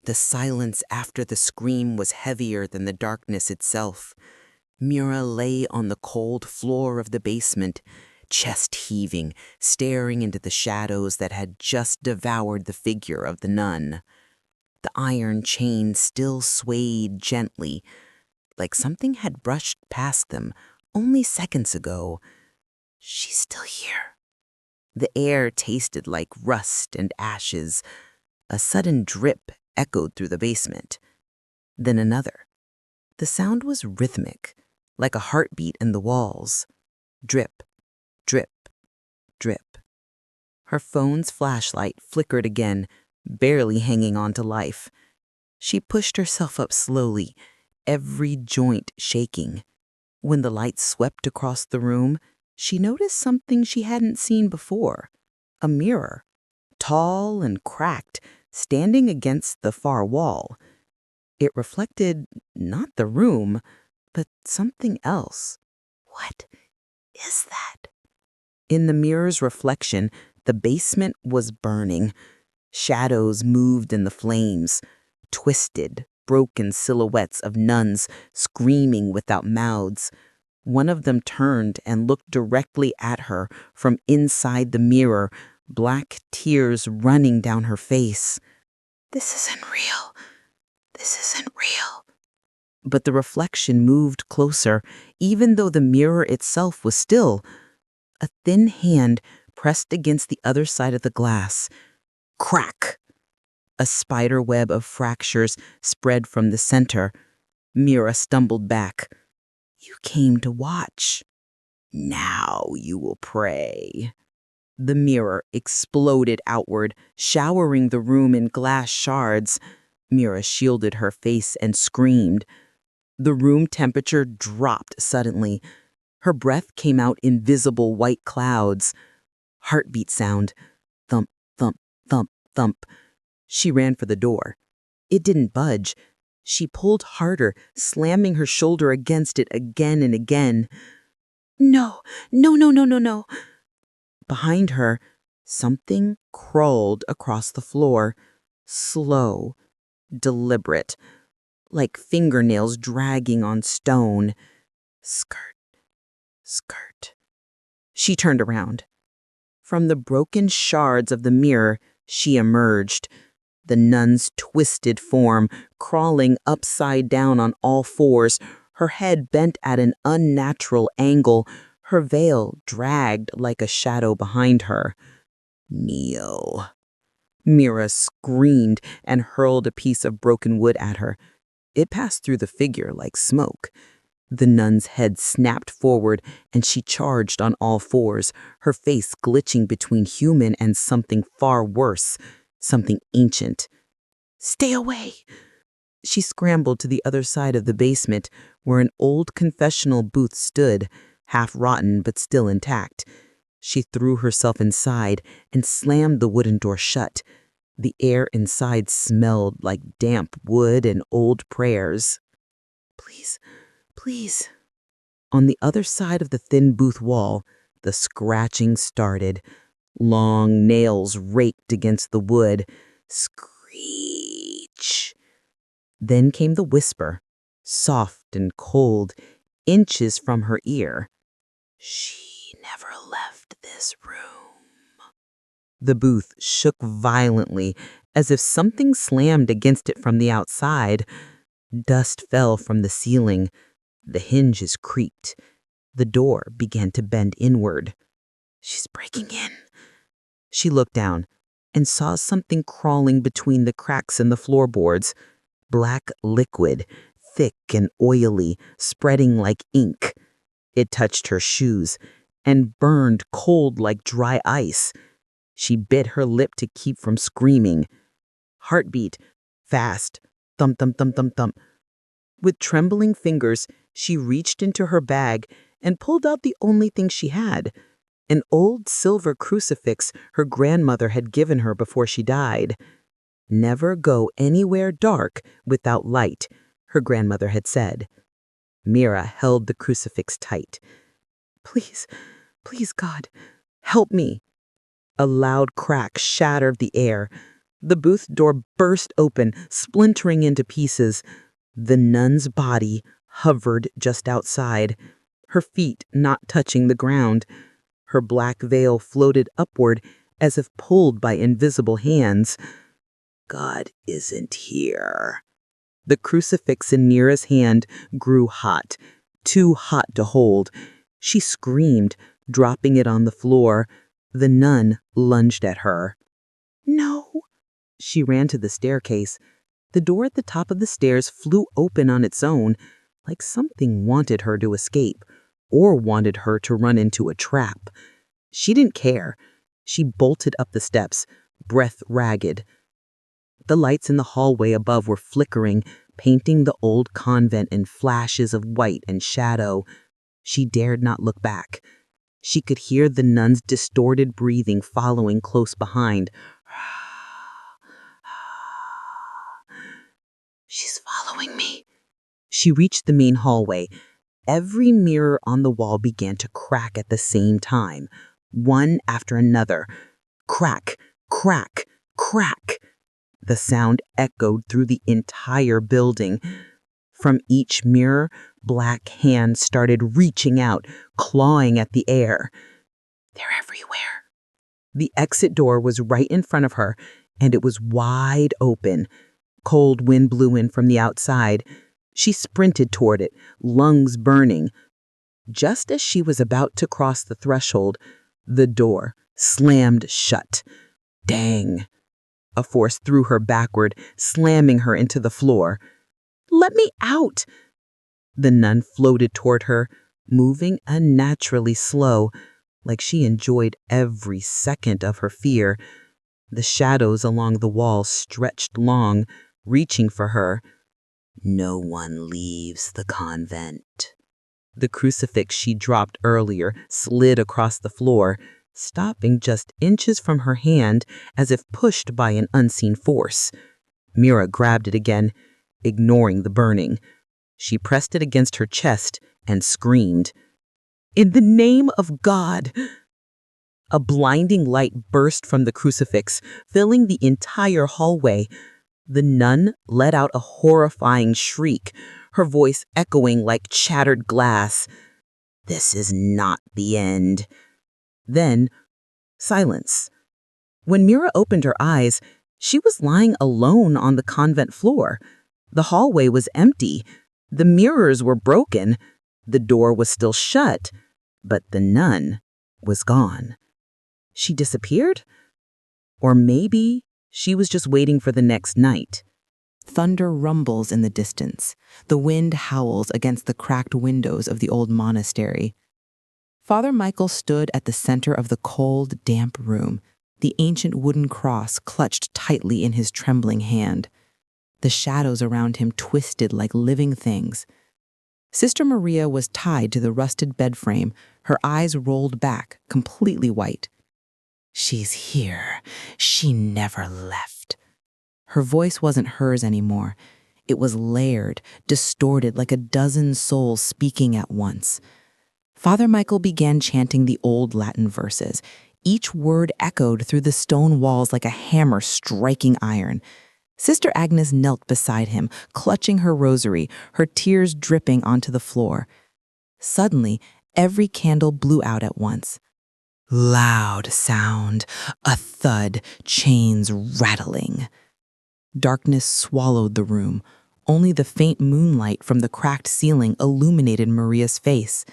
The silence after the scream was heavier than the darkness itself. Meera lay on the cold floor of the basement, chest heaving, staring into the shadows that had just devoured the figure of the nun. The iron chain still swayed gently, like something had brushed past them only seconds ago. She's still here. The air tasted like rust and ashes. A sudden drip echoed through the basement. Then another. The sound was rhythmic, like a heartbeat in the walls. Drip, drip, drip. Her phone's flashlight flickered again, barely hanging on to life. She pushed herself up slowly, every joint shaking. When the light swept across the room, she noticed something she hadn't seen before. A mirror, tall and cracked, standing against the far wall. It reflected not the room, but something else. What is that? In the mirror's reflection, the basement was burning. Shadows moved in the flames, twisted, broken silhouettes of nuns screaming without mouths. One of them turned and looked directly at her from inside the mirror, black tears running down her face. This isn't real. This isn't real. But the reflection moved closer, even though the mirror itself was still. A thin hand pressed against the other side of the glass. Crack! A spider web of fractures spread from the center. Meera stumbled back. You came to watch. Now you will pray. The mirror exploded outward, showering the room in glass shards. Meera shielded her face and screamed. The room temperature dropped suddenly. Her breath came out in visible white clouds. Heartbeat sound. Thump, thump, thump, thump. She ran for the door. It didn't budge. She pulled harder, slamming her shoulder against it again and again. No, no, no, no, no, no. Behind her, something crawled across the floor, slow, deliberate, like fingernails dragging on stone. Skirt, skirt. She turned around. From the broken shards of the mirror, she emerged, the nun's twisted form crawling upside down on all fours, her head bent at an unnatural angle, her veil dragged like a shadow behind her. Kneel. Meera screamed and hurled a piece of broken wood at her. It passed through the figure like smoke. The nun's head snapped forward and she charged on all fours, her face glitching between human and something far worse, something ancient. Stay away! She scrambled to the other side of the basement where an old confessional booth stood, half rotten but still intact. She threw herself inside and slammed the wooden door shut. The air inside smelled like damp wood and old prayers. Please, please. On the other side of the thin booth wall, the scratching started. Long nails raked against the wood. Screech. Then came the whisper, soft and cold, inches from her ear. She never left this room. The booth shook violently, as if something slammed against it from the outside. Dust fell from the ceiling. The hinges creaked. The door began to bend inward. She's breaking in. She looked down and saw something crawling between the cracks in the floorboards. Black liquid, thick and oily, spreading like ink. It touched her shoes and burned cold like dry ice. She bit her lip to keep from screaming. Heartbeat, fast, thump, thump, thump, thump, thump. With trembling fingers, she reached into her bag and pulled out the only thing she had, an old silver crucifix her grandmother had given her before she died. Never go anywhere dark without light, her grandmother had said. Meera held the crucifix tight. Please, please, God, help me. A loud crack shattered the air. The booth door burst open, splintering into pieces. The nun's body hovered just outside, her feet not touching the ground. Her black veil floated upward as if pulled by invisible hands. God isn't here. The crucifix in Meera's hand grew hot, too hot to hold. She screamed, dropping it on the floor. The nun lunged at her. No! She ran to the staircase. The door at the top of the stairs flew open on its own, like something wanted her to escape, or wanted her to run into a trap. She didn't care. She bolted up the steps, breath ragged. The lights in the hallway above were flickering, painting the old convent in flashes of white and shadow. She dared not look back. She could hear the nun's distorted breathing following close behind. She's following me. She reached the main hallway. Every mirror on the wall began to crack at the same time, one after another. Crack, crack, crack. The sound echoed through the entire building. From each mirror, black hands started reaching out, clawing at the air. They're everywhere. The exit door was right in front of her, and it was wide open. Cold wind blew in from the outside. She sprinted toward it, lungs burning. Just as she was about to cross the threshold, the door slammed shut. Dang! A force threw her backward, slamming her into the floor. Let me out! The nun floated toward her, moving unnaturally slow, like she enjoyed every second of her fear. The shadows along the wall stretched long, reaching for her. No one leaves the convent. The crucifix she dropped earlier slid across the floor, stopping just inches from her hand as if pushed by an unseen force. Meera grabbed it again, ignoring the burning. She pressed it against her chest and screamed, "In the name of God!" A blinding light burst from the crucifix, filling the entire hallway. The nun let out a horrifying shriek, her voice echoing like shattered glass. This is not the end. Then, silence. When Meera opened her eyes, she was lying alone on the convent floor. The hallway was empty. The mirrors were broken. The door was still shut, but the nun was gone. She disappeared? Or maybe she was just waiting for the next night. Thunder rumbles in the distance. The wind howls against the cracked windows of the old monastery. Father Michael stood at the center of the cold, damp room, the ancient wooden cross clutched tightly in his trembling hand. The shadows around him twisted like living things. Sister Maria was tied to the rusted bed frame, her eyes rolled back, completely white. She's here. She never left. Her voice wasn't hers anymore. It was layered, distorted like a dozen souls speaking at once. Father Michael began chanting the old Latin verses. Each word echoed through the stone walls like a hammer striking iron. Sister Agnes knelt beside him, clutching her rosary, her tears dripping onto the floor. Suddenly, every candle blew out at once. Loud sound, a thud, chains rattling. Darkness swallowed the room. Only the faint moonlight from the cracked ceiling illuminated Maria's face.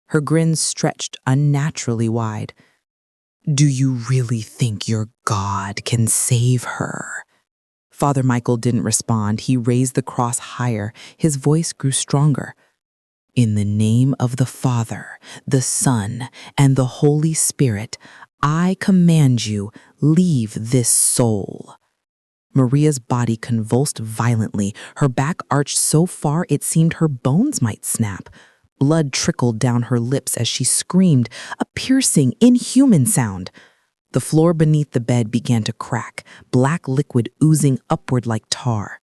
Her grin stretched unnaturally wide. Do you really think your God can save her? Father Michael didn't respond. He raised the cross higher. His voice grew stronger. In the name of the Father, the Son, and the Holy Spirit, I command you, leave this soul. Maria's body convulsed violently, her back arched so far it seemed her bones might snap. Blood trickled down her lips as she screamed, a piercing, inhuman sound. The floor beneath the bed began to crack, black liquid oozing upward like tar.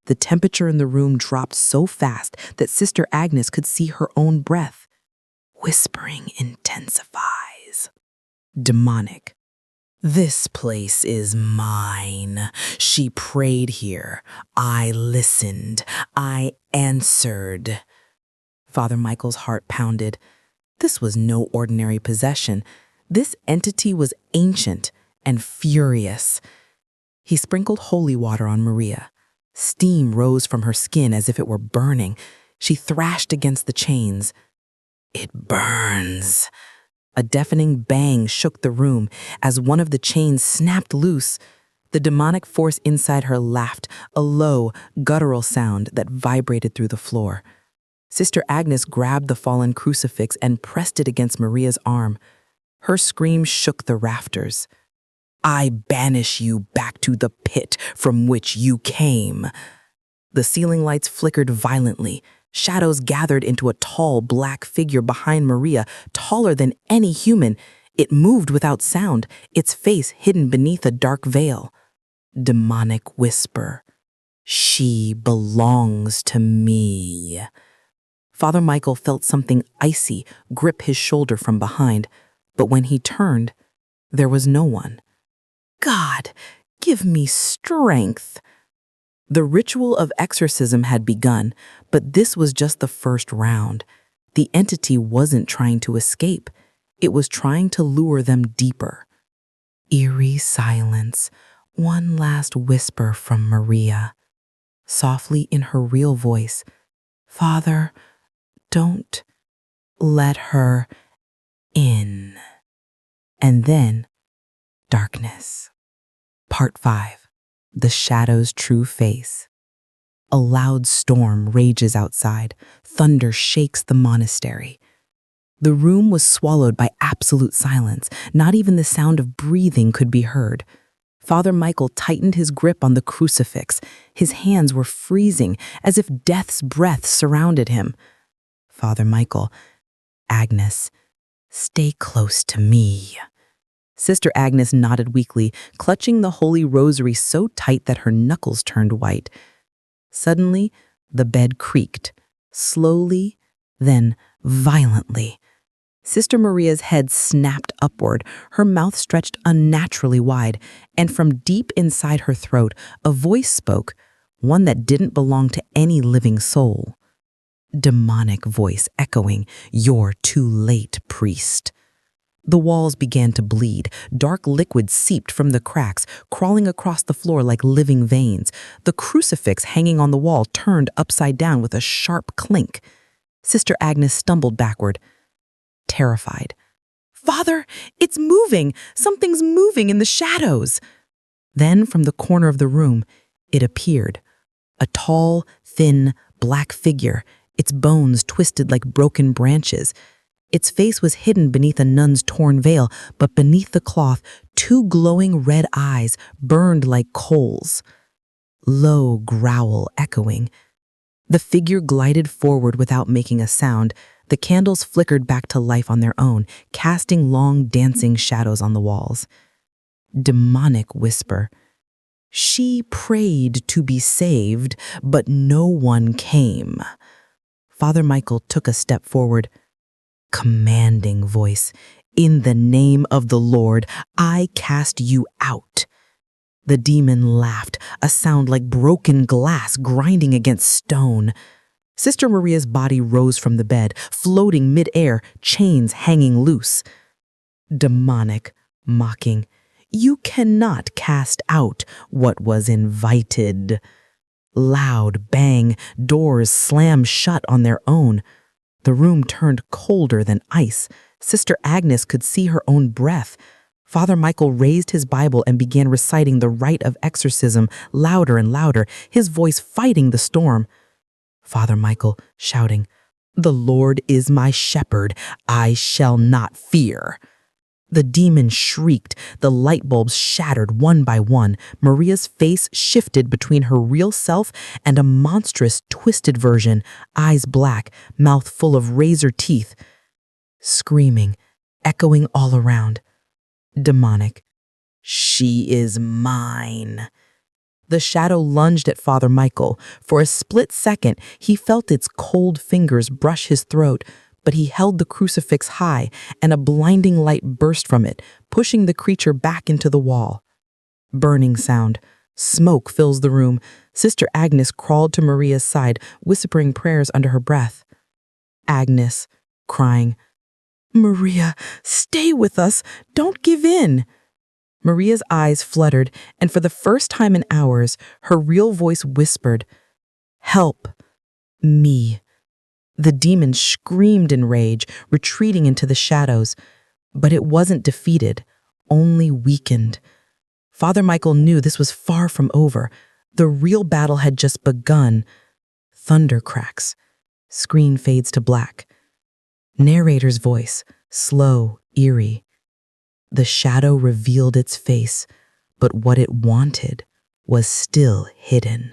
The temperature in the room dropped so fast that Sister Agnes could see her own breath. Whispering intensifies. Demonic. This place is mine. She prayed here. I listened. I answered. Father Michael's heart pounded. This was no ordinary possession. This entity was ancient and furious. He sprinkled holy water on Maria. Steam rose from her skin as if it were burning. She thrashed against the chains. It burns. A deafening bang shook the room as one of the chains snapped loose. The demonic force inside her laughed, a low, guttural sound that vibrated through the floor. Sister Agnes grabbed the fallen crucifix and pressed it against Maria's arm. Her scream shook the rafters. I banish you back to the pit from which you came. The ceiling lights flickered violently. Shadows gathered into a tall, black figure behind Maria, taller than any human. It moved without sound, its face hidden beneath a dark veil. Demonic whisper. She belongs to me. Father Michael felt something icy grip his shoulder from behind, but when he turned, there was no one. God, give me strength. The ritual of exorcism had begun, but this was just the first round. The entity wasn't trying to escape. It was trying to lure them deeper. Eerie silence, one last whisper from Maria. Softly in her real voice, Father, don't let her in. And then, darkness. Part 5. The shadow's true face. A loud storm rages outside. Thunder shakes the monastery. The room was swallowed by absolute silence. Not even the sound of breathing could be heard. Father Michael tightened his grip on the crucifix. His hands were freezing, as if death's breath surrounded him. Father Michael, Agnes, stay close to me. Sister Agnes nodded weakly, clutching the holy rosary so tight that her knuckles turned white. Suddenly, the bed creaked, slowly, then violently. Sister Maria's head snapped upward, her mouth stretched unnaturally wide, and from deep inside her throat, a voice spoke, one that didn't belong to any living soul. Demonic voice echoing, "You're too late, priest." The walls began to bleed. Dark liquid seeped from the cracks, crawling across the floor like living veins. The crucifix hanging on the wall turned upside down with a sharp clink. Sister Agnes stumbled backward, terrified. Father, it's moving! Something's moving in the shadows! Then, from the corner of the room, it appeared. A tall, thin, black figure, its bones twisted like broken branches. Its face was hidden beneath a nun's torn veil, but beneath the cloth, two glowing red eyes burned like coals. Low growl echoing. The figure glided forward without making a sound. The candles flickered back to life on their own, casting long dancing shadows on the walls. Demonic whisper. She prayed to be saved, but no one came. Father Michael took a step forward. Commanding voice, in the name of the Lord, I cast you out. The demon laughed, a sound like broken glass grinding against stone. Sister Maria's body rose from the bed, floating mid-air, chains hanging loose. Demonic, mocking, you cannot cast out what was invited. Loud bang, doors slam shut on their own. The room turned colder than ice. Sister Agnes could see her own breath. Father Michael raised his Bible and began reciting the rite of exorcism louder and louder, his voice fighting the storm. Father Michael shouting, "The Lord is my shepherd, I shall not fear." The demon shrieked, the light bulbs shattered one by one. Maria's face shifted between her real self and a monstrous, twisted version, eyes black, mouth full of razor teeth. Screaming, echoing all around. Demonic. She is mine. The shadow lunged at Father Michael. For a split second, he felt its cold fingers brush his throat, but he held the crucifix high, and a blinding light burst from it, pushing the creature back into the wall. Burning sound. Smoke fills the room. Sister Agnes crawled to Maria's side, whispering prayers under her breath. Agnes, crying, "Maria, stay with us. Don't give in." Maria's eyes fluttered, and for the first time in hours, her real voice whispered, "Help me." The demon screamed in rage, retreating into the shadows, but it wasn't defeated, only weakened. Father Michael knew this was far from over. The real battle had just begun. Thunder cracks. Screen fades to black. Narrator's voice, slow, eerie. The shadow revealed its face, but what it wanted was still hidden.